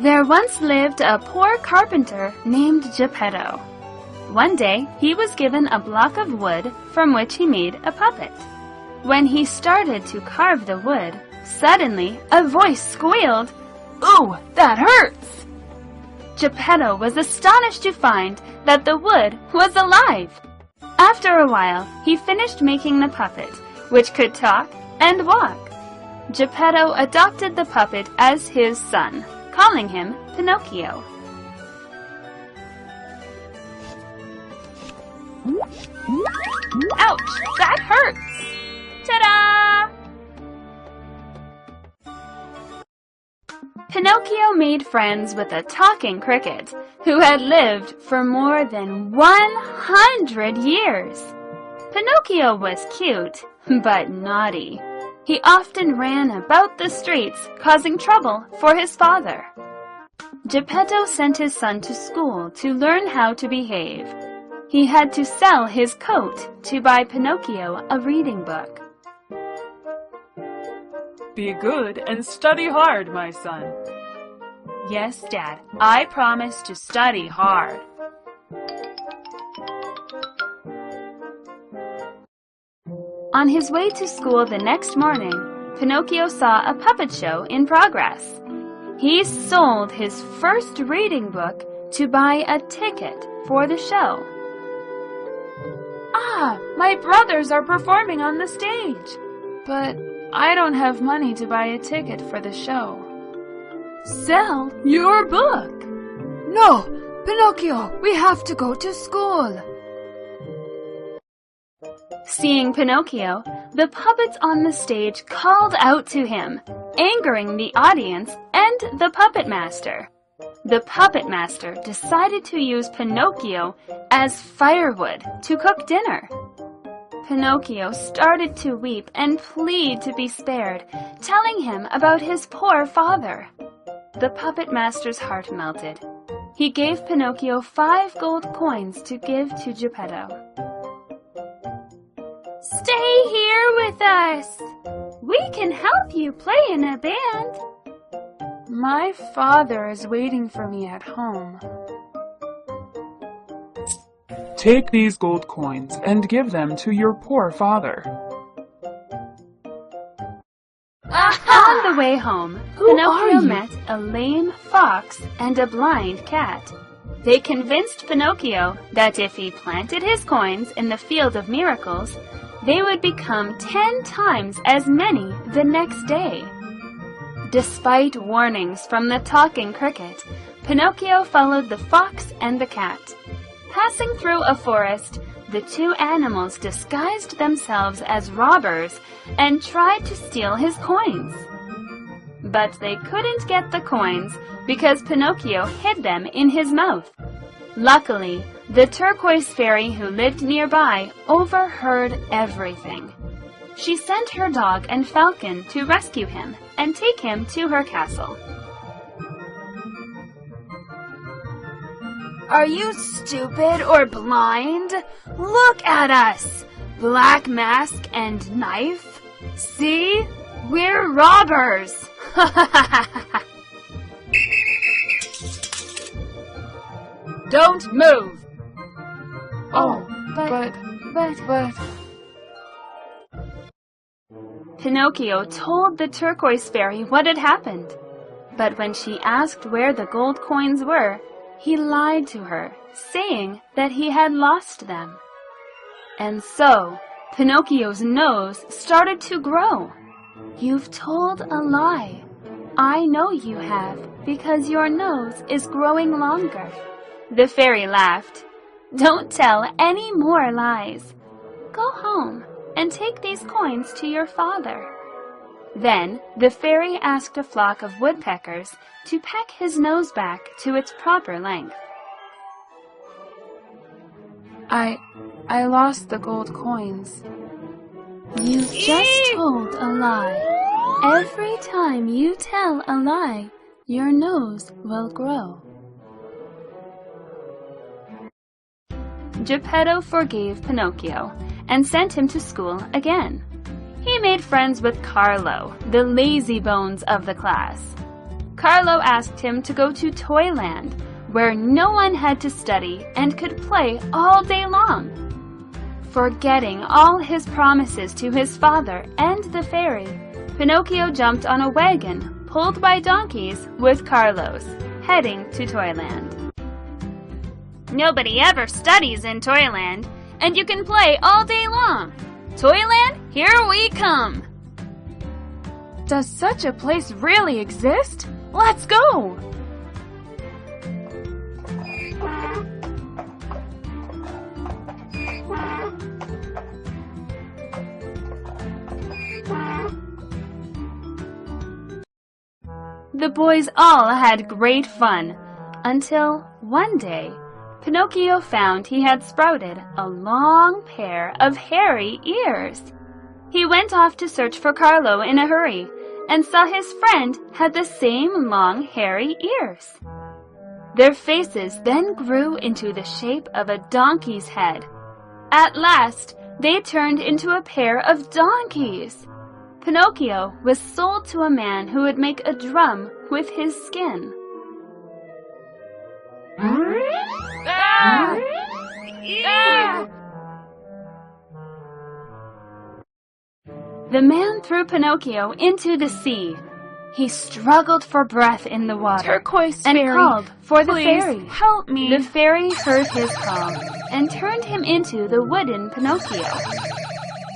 There once lived a poor carpenter named Geppetto. One day, he was given a block of wood from which he made a puppet. When he started to carve the wood, suddenly a voice squealed, "Ooh, that hurts!" Geppetto was astonished to find that the wood was alive. After a while, he finished making the puppet, which could talk and walk. Geppetto adopted the puppet as his son, calling him Pinocchio. Ouch! That hurts! Ta-da! Pinocchio made friends with a talking cricket who had lived for more than 100 years. Pinocchio was cute, but naughty. He often ran about the streets, causing trouble for his father. Geppetto sent his son to school to learn how to behave. He had to sell his coat to buy Pinocchio a reading book. Be good and study hard, my son. Yes, Dad, I promise to study hard. On his way to school the next morning, Pinocchio saw a puppet show in progress. He sold his first reading book to buy a ticket for the show. Ah, my brothers are performing on the stage. But I don't have money to buy a ticket for the show. Sell your book. No, Pinocchio, we have to go to school. Seeing Pinocchio, the puppets on the stage called out to him, angering the audience and the puppet master. The puppet master decided to use Pinocchio as firewood to cook dinner. Pinocchio started to weep and plead to be spared, telling him about his poor father. The puppet master's heart melted. He gave Pinocchio 5 gold coins to give to Geppetto. Stay here with us. We can help you play in a band. My father is waiting for me at home. Take these gold coins and give them to your poor father. On the way home, Pinocchio met a lame fox and a blind cat. They convinced Pinocchio that if he planted his coins in the field of miracles, they would become 10 times as many the next day. Despite warnings from the talking cricket, Pinocchio followed the fox and the cat. Passing through a forest, the 2 animals disguised themselves as robbers and tried to steal his coins. But they couldn't get the coins because Pinocchio hid them in his mouth. Luckily, the turquoise fairy who lived nearby overheard everything. She sent her dog and falcon to rescue him and take him to her castle. Are you stupid or blind? Look at us! Black mask and knife? See? We're robbers! Don't move! Oh, but... Pinocchio told the turquoise fairy what had happened. But when she asked where the gold coins were, he lied to her, saying that he had lost them. And so, Pinocchio's nose started to grow. You've told a lie. I know you have, because your nose is growing longer. The fairy laughed. Don't tell any more lies. Go home and take these coins to your father. Then the fairy asked a flock of woodpeckers to peck his nose back to its proper length. I lost the gold coins. You've just told a lie. Every time you tell a lie, your nose will grow. Geppetto forgave Pinocchio and sent him to school again. He made friends with Carlo, the lazy bones of the class. Carlo asked him to go to Toyland, where no one had to study and could play all day long. Forgetting all his promises to his father and the fairy, Pinocchio jumped on a wagon pulled by donkeys with Carlos, heading to Toyland. Nobody ever studies in Toyland, and you can play all day long. Toyland, here we come! Does such a place really exist? Let's go! The boys all had great fun, until one day, Pinocchio found he had sprouted a long pair of hairy ears. He went off to search for Carlo in a hurry, and saw his friend had the same long hairy ears. Their faces then grew into the shape of a donkey's head. At last, they turned into a pair of donkeys. Pinocchio was sold to a man who would make a drum with his skin. The man threw Pinocchio into the sea. He struggled for breath in the water. Turquoise and fairy, called for the please fairy. help me. The fairy heard his call and turned him into the wooden Pinocchio.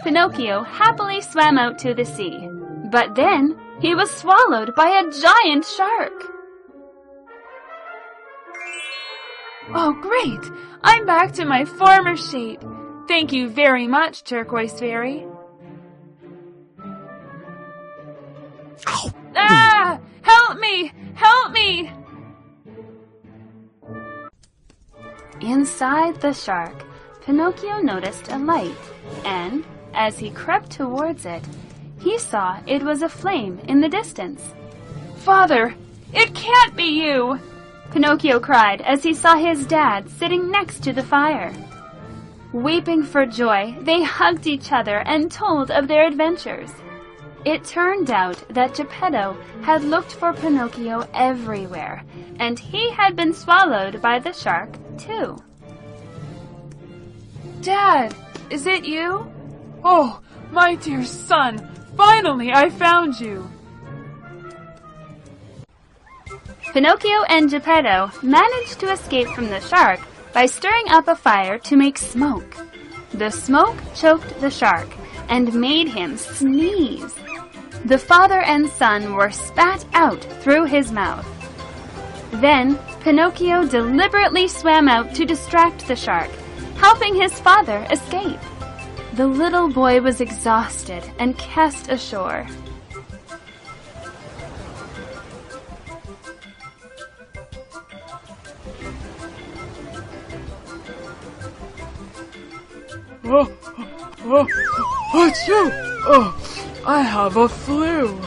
Pinocchio happily swam out to the sea, but then he was swallowed by a giant shark. Oh, great! I'm back to my former shape. Thank you very much, Turquoise Fairy. Ah! Help me! Help me! Inside the shark, Pinocchio noticed a light, and, as he crept towards it, he saw it was a flame in the distance. Father, it can't be you! Pinocchio cried as he saw his dad sitting next to the fire. Weeping for joy, they hugged each other and told of their adventures. It turned out that Geppetto had looked for Pinocchio everywhere, and he had been swallowed by the shark, too. Dad, is it you? Oh, my dear son, finally I found you. Pinocchio and Geppetto managed to escape from the shark by stirring up a fire to make smoke. The smoke choked the shark and made him sneeze. The father and son were spat out through his mouth. Then Pinocchio deliberately swam out to distract the shark, helping his father escape. The little boy was exhausted and cast ashore. Achoo! Oh, I have a flu.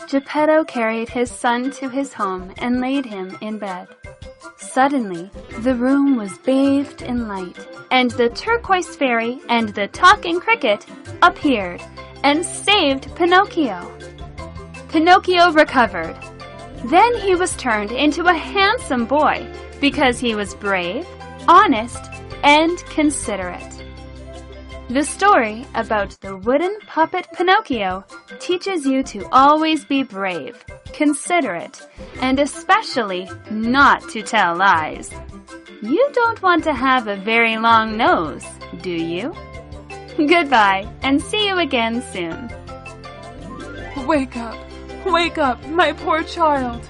Geppetto carried his son to his home and laid him in bed. Suddenly, the room was bathed in light, and the turquoise fairy and the talking cricket appeared and saved Pinocchio. Pinocchio recovered. Then he was turned into a handsome boy because he was brave, honest, and considerate. The story about the wooden puppet Pinocchio teaches you to always be brave, considerate, and especially not to tell lies. You don't want to have a very long nose, do you? Goodbye, and see you again soon. Wake up, my poor child.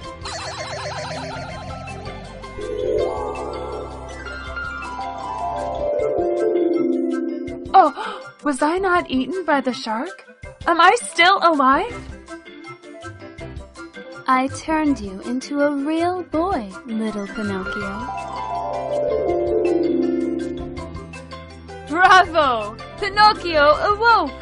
Oh, was I not eaten by the shark? Am I still alive? I turned you into a real boy, little Pinocchio. Bravo! Pinocchio awoke!